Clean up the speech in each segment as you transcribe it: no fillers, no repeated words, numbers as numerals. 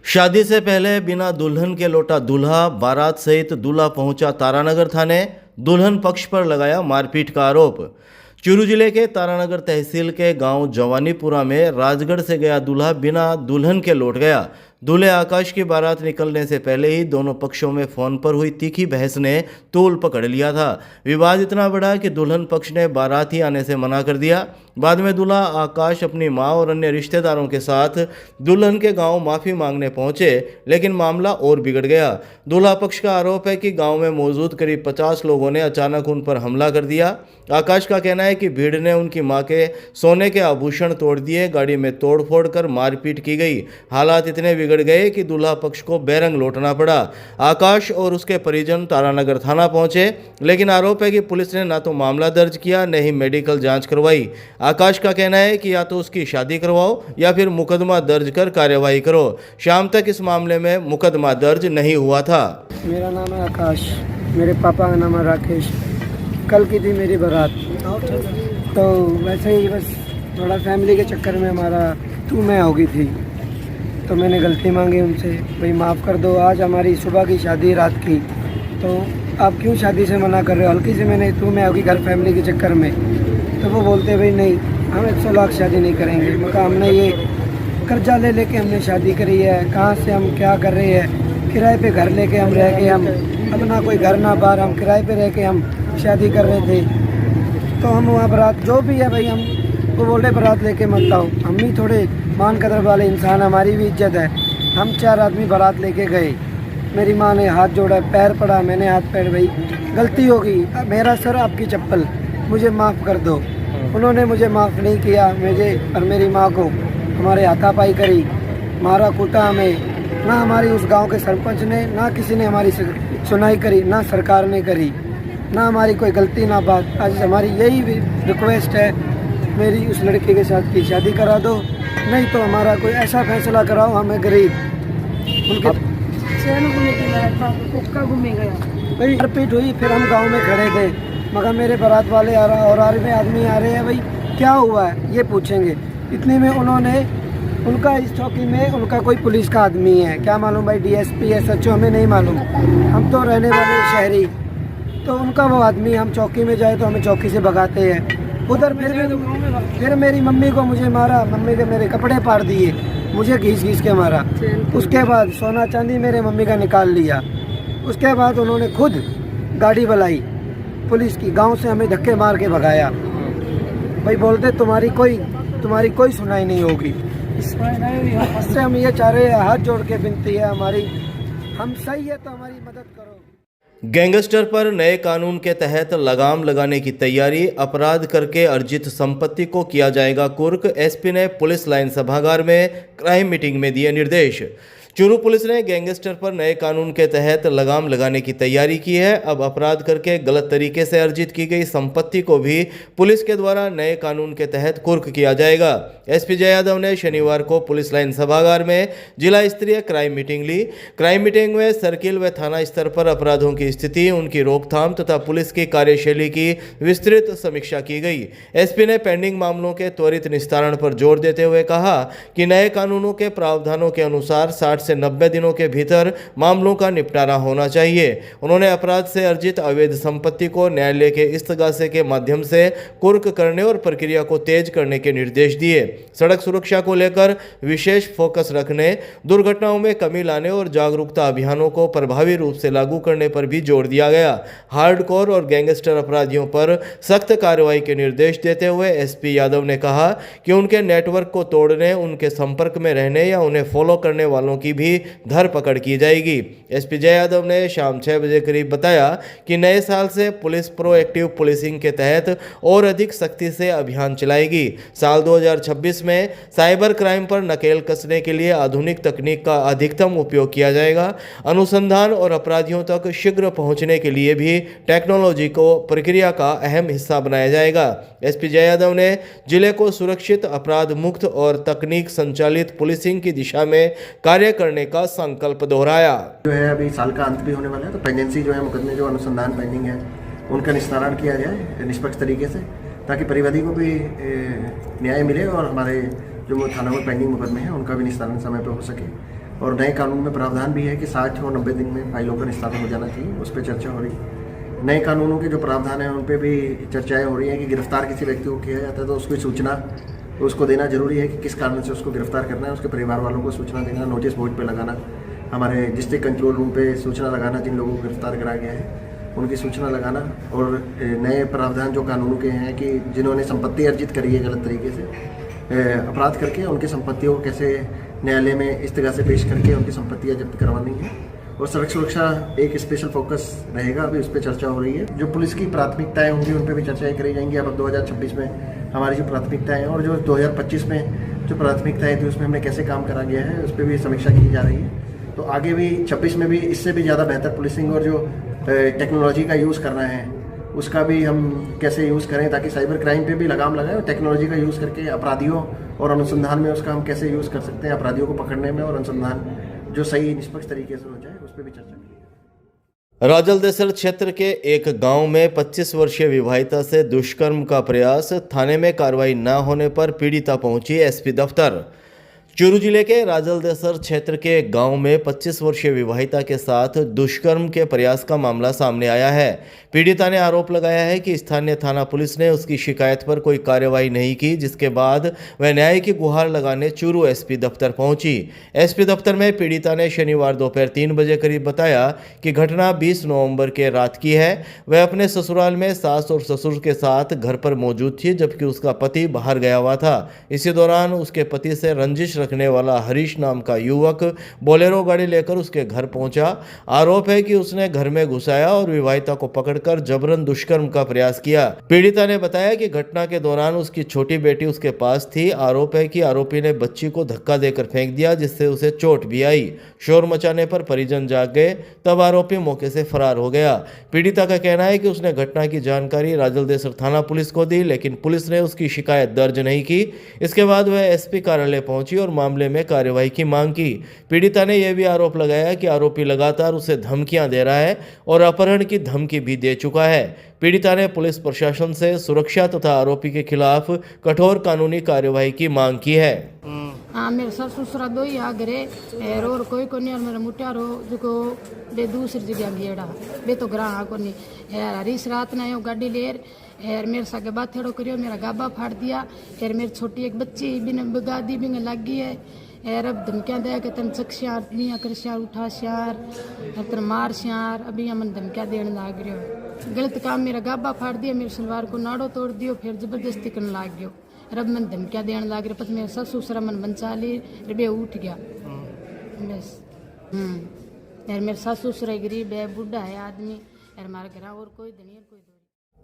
शादी से पहले बिना दुल्हन के लौटा दूल्हा, बारात सहित दूल्हा पहुंचा तारानगर थाने। दुल्हन पक्ष पर लगाया मारपीट का आरोप। चूरू जिले के तारानगर तहसील के गांव जवानीपुरा में राजगढ़ से गया दूल्हा बिना दुल्हन के लौट गया। दूल्हे आकाश की बारात निकलने से पहले ही दोनों पक्षों में फोन पर हुई तीखी बहस ने तूल पकड़ लिया था। विवाद इतना बढ़ा कि दुल्हन पक्ष ने बारात ही आने से मना कर दिया। बाद में दूल्हा आकाश अपनी मां और अन्य रिश्तेदारों के साथ दुल्हन के गांव माफी मांगने पहुंचे, लेकिन मामला और बिगड़ गया। दूल्हा पक्ष का आरोप है कि गांव में मौजूद करीब 50 लोगों ने अचानक उन पर हमला कर दिया। आकाश का कहना है कि भीड़ ने उनकी मां के सोने के आभूषण तोड़ दिए, गाड़ी में तोड़फोड़ कर मारपीट की गई। हालात इतने बिगड़ गए कि दूल्हा पक्ष को बेरंग लौटना पड़ा। आकाश और उसके परिजन तारानगर थाना पहुंचे, लेकिन आरोप है कि पुलिस ने ना तो मामला दर्ज किया, न ही मेडिकल जांच करवाई। आकाश का कहना है कि या तो उसकी शादी करवाओ या फिर मुकदमा दर्ज कर कार्यवाही करो। शाम तक इस मामले में मुकदमा दर्ज नहीं हुआ था। मेरा नाम है आकाश, मेरे पापा का नाम है राकेश। कल की थी मेरी बारात, तो वैसे ही बस थोड़ा फैमिली के चक्कर में हमारा तू मैं हो गई थी, तो मैंने गलती मांगी उनसे, भाई माफ़ कर दो। आज हमारी सुबह की शादी रात की, तो आप क्यों शादी से मना कर रहे हो? हल्की से मैंने तू मैं होगी घर फैमिली के चक्कर में, तो वो बोलते भाई नहीं, हम 100 लाख शादी नहीं करेंगे। मगर हमने ये कर्जा ले लेके हमने शादी करी है, कहाँ से हम क्या कर रहे हैं, किराए पे घर लेके हम रह के, हम अपना कोई घर ना बाहर, हम किराए पे रह के हम शादी कर रहे थे। तो हम वहाँ बारात जो भी है भाई, हम वो बोले बारात लेके मत आओ। हम भी थोड़े मान कदर वाले इंसान, हमारी भी इज्जत है। हम 4 आदमी बारात लेके गए, मेरी माँ ने हाथ जोड़ा, पैर पड़ा, मैंने हाथ पैर, भाई गलती होगी, मेरा सर आपकी चप्पल, मुझे माफ़ कर दो। उन्होंने मुझे माफ़ नहीं किया, मुझे और मेरी माँ को हमारे हाथापाई करी, मारा कूटा हमें। ना हमारी उस गांव के सरपंच ने, ना किसी ने हमारी सुनाई करी, ना सरकार ने करी, ना हमारी कोई गलती ना बात। आज हमारी यही रिक्वेस्ट है, मेरी उस लड़के के साथ की शादी करा दो, नहीं तो हमारा कोई ऐसा फैसला कराओ, हमें गरीब उनके भाई मारपीट हुई। फिर हम गांव में खड़े थे, मगर मेरे बारात वाले आ रहा और आर्मी आदमी आ रहे हैं, भाई क्या हुआ है ये पूछेंगे। इतने में उन्होंने, उनका इस चौकी में उनका कोई पुलिस का आदमी है, क्या मालूम भाई डीएसपी SHO, हमें नहीं मालूम, हम तो रहने वाले शहरी। तो उनका वो आदमी, हम चौकी में जाए तो हमें चौकी से भगाते हैं। उधर फिर मेरी मम्मी को मुझे मारा, मम्मी के मेरे कपड़े फाड़ दिए, मुझे घीस के मारा। उसके बाद सोना चांदी मेरे मम्मी का निकाल लिया। उसके बाद उन्होंने खुद गाड़ी बुलाई पुलिस की, गांव से हमें धक्के मार के भगाया। भाई बोलते तुम्हारी कोई सुनाई नहीं होगी। इससे हम ये चाह रहे हैं, हाथ जोड़ के विनती है हमारी, हम सही है तो हमारी मदद करो। गैंगस्टर पर नए कानून के तहत लगाम लगाने की तैयारी, अपराध करके अर्जित संपत्ति को किया जाएगा कुर्क। एसपी ने पुलिस लाइन सभागार में क्राइम मीटिंग में दिए निर्देश। चूरू पुलिस ने गैंगस्टर पर नए कानून के तहत लगाम लगाने की तैयारी की है। अब अपराध करके गलत तरीके से अर्जित की गई संपत्ति को भी पुलिस के द्वारा नए कानून के तहत कुर्क किया जाएगा। एसपी जय यादव ने शनिवार को पुलिस लाइन सभागार में जिला स्तरीय क्राइम मीटिंग ली। क्राइम मीटिंग में सर्किल व थाना स्तर पर अपराधों की स्थिति, उनकी रोकथाम तथा पुलिस की कार्यशैली की विस्तृत समीक्षा की गई। एसपी ने पेंडिंग मामलों के त्वरित निस्तारण पर जोर देते हुए कहा कि नए कानूनों के प्रावधानों के अनुसार 60 से 90 दिनों के भीतर मामलों का निपटारा होना चाहिए। उन्होंने अपराध से अर्जित अवैध संपत्ति को न्यायालय के इस्तगासे के माध्यम से कुर्क करने और प्रक्रिया को तेज करने के निर्देश दिए। सड़क सुरक्षा को लेकर विशेष फोकस रखने, दुर्घटनाओं में कमी लाने और जागरूकता अभियानों को प्रभावी रूप से लागू करने पर भी जोर दिया गया। हार्डकोर और गैंगस्टर अपराधियों पर सख्त कार्रवाई के निर्देश देते हुए एसपी यादव ने कहा कि उनके नेटवर्क को तोड़ने, उनके संपर्क में रहने या उन्हें फॉलो करने वालों की भी धरपकड़ की जाएगी। एसपी जय यादव ने शाम 6 बजे करीब बताया कि नए साल से पुलिस प्रोएक्टिव पुलिसिंग के तहत और अधिक सख्ती से अभियान चलाएगी। साल 2026 में साइबर क्राइम पर नकेल कसने के लिए आधुनिक तकनीक का अधिकतम उपयोग किया जाएगा। अनुसंधान और अपराधियों तक शीघ्र पहुंचने के लिए भी टेक्नोलॉजी को प्रक्रिया का अहम हिस्सा बनाया जाएगा। एसपी जय यादव ने जिले को सुरक्षित, अपराध मुक्त और तकनीक संचालित पुलिसिंग की दिशा में कार्य करने का संकल्प दोहराया। जो है अभी साल का अंत भी होने वाला है, तो पेंडेंसी जो है मुकदमे जो अनुसंधान पेंडिंग है उनका निस्तारण किया जाए निष्पक्ष तरीके से, ताकि परिवादी को भी न्याय मिले और हमारे जो थाना में पेंडिंग मुकदमे हैं उनका भी निस्तारण समय पर हो सके। और नए कानून में प्रावधान भी है कि 60 और 90 दिन में फाइलों का निस्तारण हो जाना चाहिए, उस पर चर्चा हो रही है। नए कानूनों के जो प्रावधान हैं उन पर भी चर्चाएं हो रही हैं कि गिरफ्तार किसी व्यक्ति को किया जाता है तो उसकी सूचना उसको देना जरूरी है कि किस कारण से उसको गिरफ्तार करना है, उसके परिवार वालों को सूचना देना, नोटिस बोर्ड पे लगाना, हमारे डिस्ट्रिक्ट कंट्रोल रूम पे सूचना लगाना, जिन लोगों को गिरफ्तार कराया गया है उनकी सूचना लगाना। और नए प्रावधान जो कानूनों के हैं कि जिन्होंने संपत्ति अर्जित करी है गलत तरीके से अपराध करके, उनकी संपत्तियों को कैसे न्यायालय में इस तरह से पेश करके उनकी संपत्तियाँ जब्त करवानी है। और सड़क सुरक्षा एक स्पेशल फोकस रहेगा, अभी उस पर चर्चा हो रही है। जो पुलिस की प्राथमिकताएं होंगी उन पर भी चर्चाएं करी जाएंगी। अब 2026 में हमारी जो प्राथमिकताएं हैं और जो 2025 में जो प्राथमिकताएं थी उसमें हमने कैसे काम करा गया है उस पर भी समीक्षा की जा रही है। तो आगे भी 26 में भी इससे भी ज़्यादा बेहतर पुलिसिंग और जो टेक्नोलॉजी का यूज़ करना है उसका भी हम कैसे यूज़ करें ताकि साइबर क्राइम पे भी लगाम लगाएं और टेक्नोलॉजी का यूज़ करके अपराधियों और अनुसंधान में उसका हम कैसे यूज़ कर सकते हैं, अपराधियों को पकड़ने में और अनुसंधान जो सही निष्पक्ष तरीके से हो जाए उस पर भी चर्चा की। राजलदेसर क्षेत्र के एक गांव में 25 वर्षीय विवाहिता से दुष्कर्म का प्रयास, थाने में कार्रवाई न होने पर पीड़िता पहुंची एसपी दफ्तर। चूरू जिले के राजलदेसर क्षेत्र के गांव में 25 वर्षीय विवाहिता के साथ दुष्कर्म के प्रयास का मामला सामने आया है। पीड़िता ने आरोप लगाया है कि स्थानीय थाना पुलिस ने उसकी शिकायत पर कोई कार्रवाई नहीं की, जिसके बाद वह न्याय की गुहार लगाने चूरू एसपी दफ्तर पहुंची। एसपी दफ्तर में पीड़िता ने शनिवार दोपहर 3 बजे करीब बताया कि घटना 20 नवंबर के रात की है। वह अपने ससुराल में सास और ससुर के साथ घर पर मौजूद थी, जबकि उसका पति बाहर गया हुआ था। इसी दौरान उसके पति से रंजिश रखने वाला हरीश नाम का युवक बोलेरो गाड़ी लेकर उसके घर पहुंचा। आरोप है कि उसने घर में घुसाया और विवाहिता को पकड़कर जबरन दुष्कर्म का प्रयास किया। पीड़िता ने बताया कि घटना के दौरान उसकी छोटी बेटी उसके पास थी। आरोप है कि आरोपी ने बच्ची को धक्का देकर फेंक दिया, जिससे उसे चोट भी आई। शोर मचाने पर परिजन जाग गए, तब आरोपी मौके से फरार हो गया। पीड़िता का कहना है कि उसने घटना की जानकारी राजलदेसर थाना पुलिस को दी, लेकिन पुलिस ने उसकी शिकायत दर्ज नहीं की। इसके बाद वह एसपी कार्यालय पहुंची और मामले में कार्रवाई की मांग की। पीड़िता ने यह भी आरोप लगाया कि आरोपी लगातार उसे धमकियां दे रहा है और अपहरण की धमकी भी दे चुका है। पीड़िता ने पुलिस प्रशासन से सुरक्षा तथा आरोपी के खिलाफ कठोर कानूनी कार्यवाही की मांग की है। हाँ, मेरे ससुर ससुरा दो ही आ घरे और कोई को नहीं, और मेरा मुटियारो जो बे दूसरी जगह गेड़ा बे तो ग्राह को नहीं हरीश रात ने आयो गाड़ी लेर मेरे सागे बात थोड़ो करियो, मेरा गाबा फाड़ दिया। मेरी छोटी एक बच्ची बिन बगादी बिन लग गई है। अब धमकियाँ दे के तन चक्श्यार नहीं कर श्यार उठा श्यार तन मार श्यार, अभी मन धमकियाँ देने लग रहे। गलत काम मेरा गाबा फाड़ दिया, मेरे सलवार को नाड़ो तोड़ दियो, फिर जबरदस्ती करने लग गयो। रब मन धमकियाँ देने लग रहे, पता मेरे ससुर ससुरा मन बचा ली, रबे उठ गया बस। यार मेरे सासू ससुरा गरीब है, बूढ़ा है आदमी, यार हमारे घर और कोई धनी कोई दो।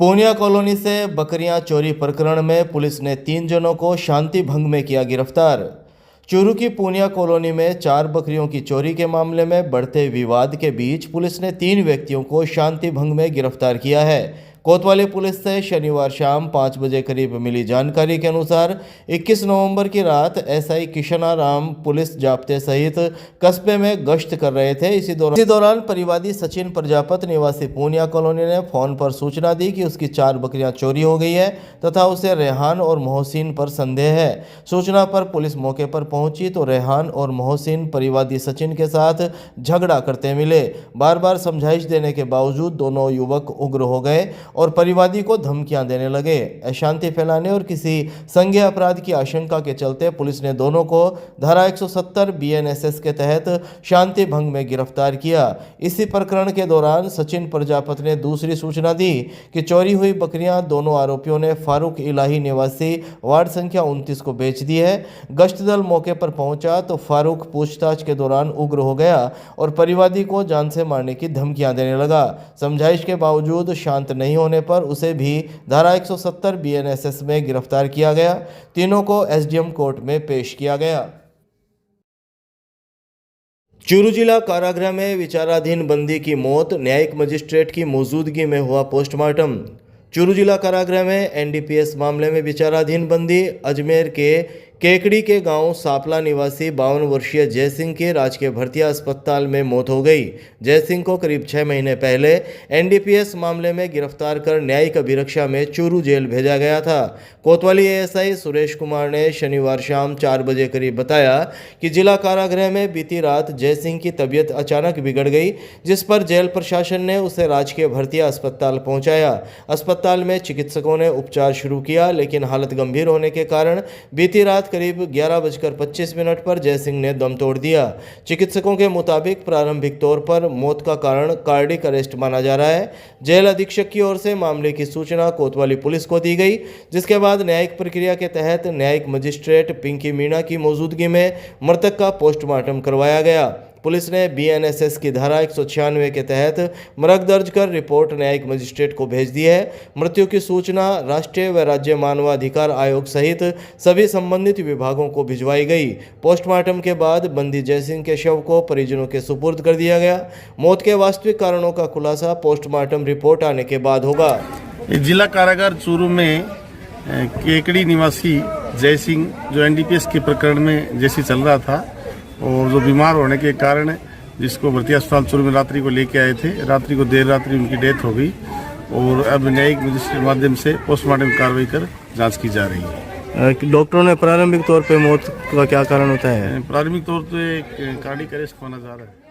पूनिया कॉलोनी से बकरियां चोरी प्रकरण में पुलिस ने 3 जनों को शांति भंग में किया गिरफ्तार। चूरू की पूनिया कॉलोनी में 4 बकरियों की चोरी के मामले में बढ़ते विवाद के बीच पुलिस ने 3 व्यक्तियों को शांति भंग में गिरफ्तार किया है। कोतवाली पुलिस से शनिवार शाम 5 बजे करीब मिली जानकारी के अनुसार 21 नवंबर की रात एसआई किशनाराम पुलिस जाप्ते सहित कस्बे में गश्त कर रहे थे। इसी दौरान परिवादी सचिन प्रजापत निवासी पूनिया कॉलोनी ने फोन पर सूचना दी कि उसकी 4 बकरियां चोरी हो गई है तथा उसे रेहान और मोहसिन पर संदेह है। सूचना पर पुलिस मौके पर पहुंची तो रेहान और मोहसिन परिवादी सचिन के साथ झगड़ा करते मिले। बार बार समझाइश देने के बावजूद दोनों युवक उग्र हो गए और परिवादी को धमकियां देने लगे। अशांति फैलाने और किसी संज्ञेय अपराध की आशंका के चलते पुलिस ने दोनों को धारा 170 BNSS के तहत शांति भंग में गिरफ्तार किया। इसी प्रकरण के दौरान सचिन प्रजापत ने दूसरी सूचना दी कि चोरी हुई बकरियां दोनों आरोपियों ने फारूक इलाही निवासी वार्ड संख्या 29 को बेच दी है। गश्त दल मौके पर पहुंचा तो फारूक पूछताछ के दौरान उग्र हो गया और परिवादी को जान से मारने की धमकियां देने लगा। समझाइश के बावजूद शांत नहीं होने पर उसे भी धारा 170 BNSS में गिरफ्तार किया गया। तीनों को SDM कोर्ट में पेश किया गया। चूरू जिला कारागृह में विचाराधीन बंदी की मौत, न्यायिक मजिस्ट्रेट की मौजूदगी में हुआ पोस्टमार्टम। चूरू जिला कारागृह में NDPS मामले में विचाराधीन बंदी अजमेर के केकड़ी के गांव सापला निवासी 52 वर्षीय जय सिंह की राजकीय भर्तिया अस्पताल में मौत हो गई। जय सिंह को करीब 6 महीने पहले एनडीपीएस मामले में गिरफ्तार कर न्यायिक अभिरक्षा में चूरू जेल भेजा गया था। कोतवाली एएसआई सुरेश कुमार ने शनिवार शाम 4 बजे करीब बताया कि जिला कारागृह में बीती रात जय सिंह की तबीयत अचानक बिगड़ गई, जिस पर जेल प्रशासन ने उसे राजकीय भर्तिया अस्पताल पहुंचाया। अस्पताल में चिकित्सकों ने उपचार शुरू किया, लेकिन हालत गंभीर होने के कारण बीती रात करीब 11:25 पर जय सिंह ने दम तोड़ दिया। चिकित्सकों के मुताबिक प्रारंभिक तौर पर मौत का कारण कार्डिक अरेस्ट माना जा रहा है। जेल अधीक्षक की ओर से मामले की सूचना कोतवाली पुलिस को दी गई, जिसके बाद न्यायिक प्रक्रिया के तहत न्यायिक मजिस्ट्रेट पिंकी मीणा की मौजूदगी में मृतक का पोस्टमार्टम करवाया गया। पुलिस ने बीएनएसएस की धारा 196 के तहत मृग दर्ज कर रिपोर्ट न्यायिक मजिस्ट्रेट को भेज दी है। मृत्यु की सूचना राष्ट्रीय व राज्य मानवाधिकार आयोग सहित सभी संबंधित विभागों को भिजवाई गई। पोस्टमार्टम के बाद बंदी जय सिंह के शव को परिजनों के सुपुर्द कर दिया गया। मौत के वास्तविक कारणों का खुलासा पोस्टमार्टम रिपोर्ट आने के बाद होगा। जिला कारागार चूरू में केकड़ी निवासी जय सिंह जो एनडीपीएस के प्रकरण में जैसी चल रहा था और जो बीमार होने के कारण जिसको भर्ती अस्पताल चूरू में रात्रि को लेके आए थे, रात्रि को देर रात्रि उनकी डेथ हो गई और अब न्यायिक मजिस्ट्रेट के माध्यम से पोस्टमार्टम कार्रवाई कर जांच की जा रही है। डॉक्टरों ने प्रारंभिक तौर पर मौत का क्या कारण होता है? प्रारंभिक तौर पर कार्डिक अरेस्ट माना जा रहा है।